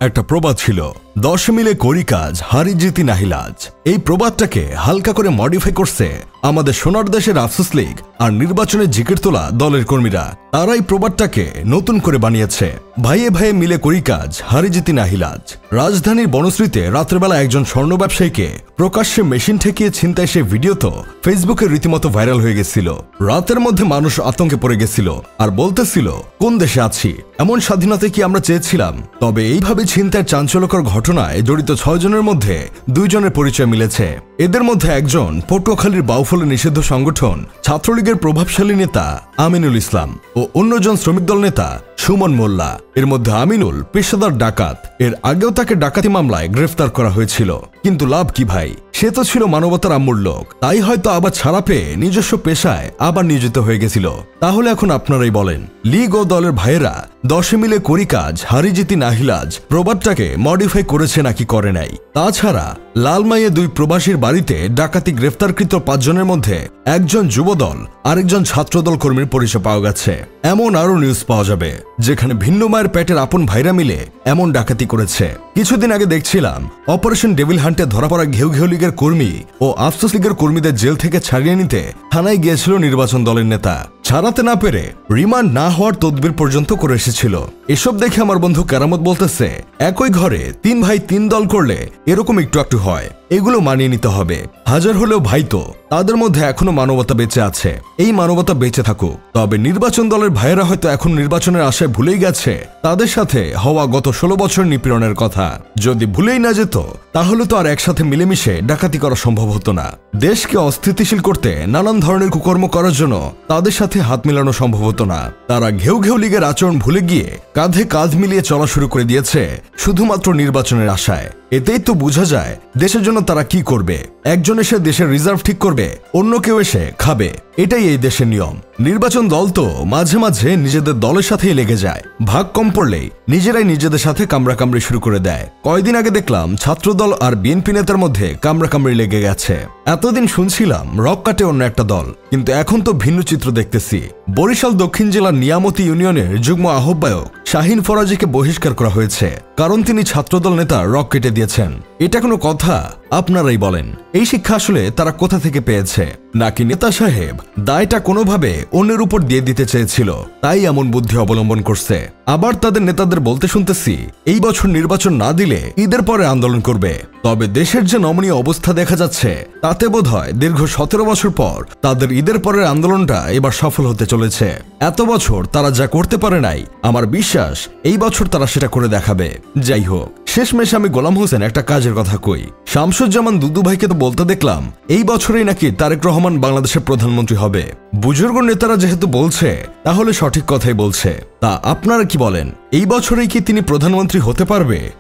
একটা প্রবাদ ছিল, 10 মিলে করি কাজ, হারি জিতি নাহি লাজ। এই প্রবাদটাকে হালকা করে মডিফাই করছে আমাদের সোনার দেশের আফসোস লীগ আর নির্বাচনে জিকির তোলা দলের কর্মীরা। তারাই প্রবাদটাকে নতুন করে বানিয়েছে, ভাইয়ে ভাইয়ে মিলে করি কাজ, হারি জিতি নাহি লাজ। রাজধানীর বনশ্রীতে রাত্রেবেলা একজন স্বর্ণ ব্যবসায়ীকে প্রকাশ্যে মেশিন ঠেকিয়ে ছিনতাই সে ভিডিও তো ফেসবুকে রীতিমতো ভাইরাল হয়ে গেছিল। রাতের মধ্যে মানুষ আতঙ্কে পড়ে গেছিল আর বলতেছিল, কোন দেশে আছি, এমন স্বাধীনতা কি আমরা চেয়েছিলাম? তবে এইভাবে ছিনতাইয়ের চাঞ্চল্যকর ঘটনায় জড়িত 6 জনের মধ্যে 2 জনের পরিচয় মিলেছে। এদের মধ্যে একজন পটুয়াখালীর বাউফলে নিষিদ্ধ সংগঠন ছাত্রলীগের প্রভাবশালী নেতা আমিনুল ইসলাম ও অন্যজন শ্রমিক দল নেতা সুমন মোল্লা। এর মধ্যে আমিনুল পেশাদার ডাকাত, এর আগেও তাকে ডাকাতি মামলায় গ্রেফতার করা হয়েছিল। কিন্তু লাভ কি ভাই, সে তো ছিল মানবতার আম্মুর লোক, তাই হয়তো আবার ছাড়া পেয়ে নিজস্ব পেশায় আবার নিয়োজিত হয়ে গেছিল। তাহলে এখন আপনারাই বলেন, লীগ ও দলের ভাইয়েরা 10 মিলে করি কাজ, হারি জিতি নাহি লাজ প্রবাদটাকে মডিফাই করেছে নাকি করে নাই? তাছাড়া লালমাইয়ে 2 প্রবাসীর বাড়িতে ডাকাতি গ্রেফতারকৃত 5 জনের মধ্যে একজন যুবদল আরেকজন ছাত্রদল কর্মীর পরিচয় পাওয়া গেছে। এমন আরো নিউজ পাওয়া যাবে যেখানে ভিন্ন মায়ের পেটের আপন ভাইরা মিলে এমন ডাকাতি করেছে। কিছুদিন আগে দেখছিলাম অপারেশন ডেভিল হান্টে ধরা পড়া ঘেউ ঘেউ লীগের কর্মী ও আফসোস লীগের কর্মীদের জেল থেকে ছাড়িয়ে নিতে থানায় গিয়েছিল নির্বাচন দলের নেতা। ছাড়াতে না পেরে রিমান্ড না হওয়ার তদবির পর্যন্ত করে এসেছিল। এসব দেখে আমার বন্ধু কেরামত বলতেছে, একই ঘরে 3 ভাই 3 দল করলে এরকম একটু একটু হয়, এগুলো মানিয়ে নিতে হবে। হাজার হলেও ভাই তো, তাদের মধ্যে এখনো মানবতা বেঁচে আছে, এই মানবতা বেঁচে থাকুক। তবে নির্বাচন দলের ভাইয়েরা হয়তো এখন নির্বাচনের আশায় ভুলেই গেছে তাদের সাথে হওয়া গত 16 বছর নিপীড়নের কথা। যদি ভুলেই না যেত তাহলে তো আর একসাথে মিলেমিশে ডাকাতি করা সম্ভব হতো না। দেশকে অস্থিতিশীল করতে নানান ধরনের কুকর্ম করার জন্য তাদের সাথে হাত মিলানো সম্ভব হতো না। তারা ঘেউ ঘেউ লীগের আচরণ ভুলে গিয়ে কাঁধে কাঁধ মিলিয়ে চলা শুরু করে দিয়েছে শুধুমাত্র নির্বাচনের আশায়। এতেই তো বোঝা যায় দেশের জন্য তারা কি করবে। একজন এসে দেশের রিজার্ভ ঠিক করবে, অন্য কেউ এসে খাবে, এটাই এই দেশের নিয়ম। নির্বাচন দল তো মাঝে মাঝে নিজেদের দলের সাথেই লেগে যায়, ভাগ কম পড়লেই নিজেরাই নিজেদের সাথে কামড়াকামড়ি শুরু করে দেয়। কয়েকদিন আগে দেখলাম ছাত্রদল আর বিএনপি নেতার মধ্যে কামড়াকামড়ি লেগে গেছে। এতদিন শুনছিলাম রক কাটে অন্য একটা দল, কিন্তু এখন তো ভিন্ন চিত্র দেখতেছি। বরিশাল দক্ষিণ জেলার নিয়ামতি ইউনিয়নের যুগ্ম আহ্বায়ক শাহিন ফরাজিকে বহিষ্কার করা হয়েছে, কারণ তিনি ছাত্রদল নেতা রক কেটে দিয়েছেন। এটা কোনো কথা? আপনারাই বলেন, এই শিক্ষা আসলে তারা কোথা থেকে পেয়েছে? নাকি নেতা সাহেব দায়টা কোনোভাবে অন্যের উপর দিয়ে দিতে চেয়েছিল, তাই এমন বুদ্ধি অবলম্বন করছে? আবার তাদের নেতাদের বলতে শুনতেছি, এই বছর নির্বাচন না দিলে ঈদের পরে আন্দোলন করবে। তবে দেশের যে নমনীয় অবস্থা দেখা যাচ্ছে তাতে বোধহয় দীর্ঘ 17 বছর পর তাদের ঈদের পরের আন্দোলনটা এবার সফল হতে চলেছে। এত বছর তারা যা করতে পারে নাই, আমার বিশ্বাস এই বছর তারা সেটা করে দেখাবে। যাই হোক, শেষমেশ আমি গোলাম হোসেন একটা কাজের কথা কই। শামসুজ্জামান দুদু ভাইকে তো বলতে দেখলাম এই বছরেই নাকি তারেক রহমান বাংলাদেশের প্রধানমন্ত্রী হবে। বুজুর্গ নেতারা যেহেতু বলছে তাহলে সঠিক কথাই বলছে। তা আপনারা কি বলেন, এই বছরেই কি তিনি প্রধানমন্ত্রী হতে পারবে?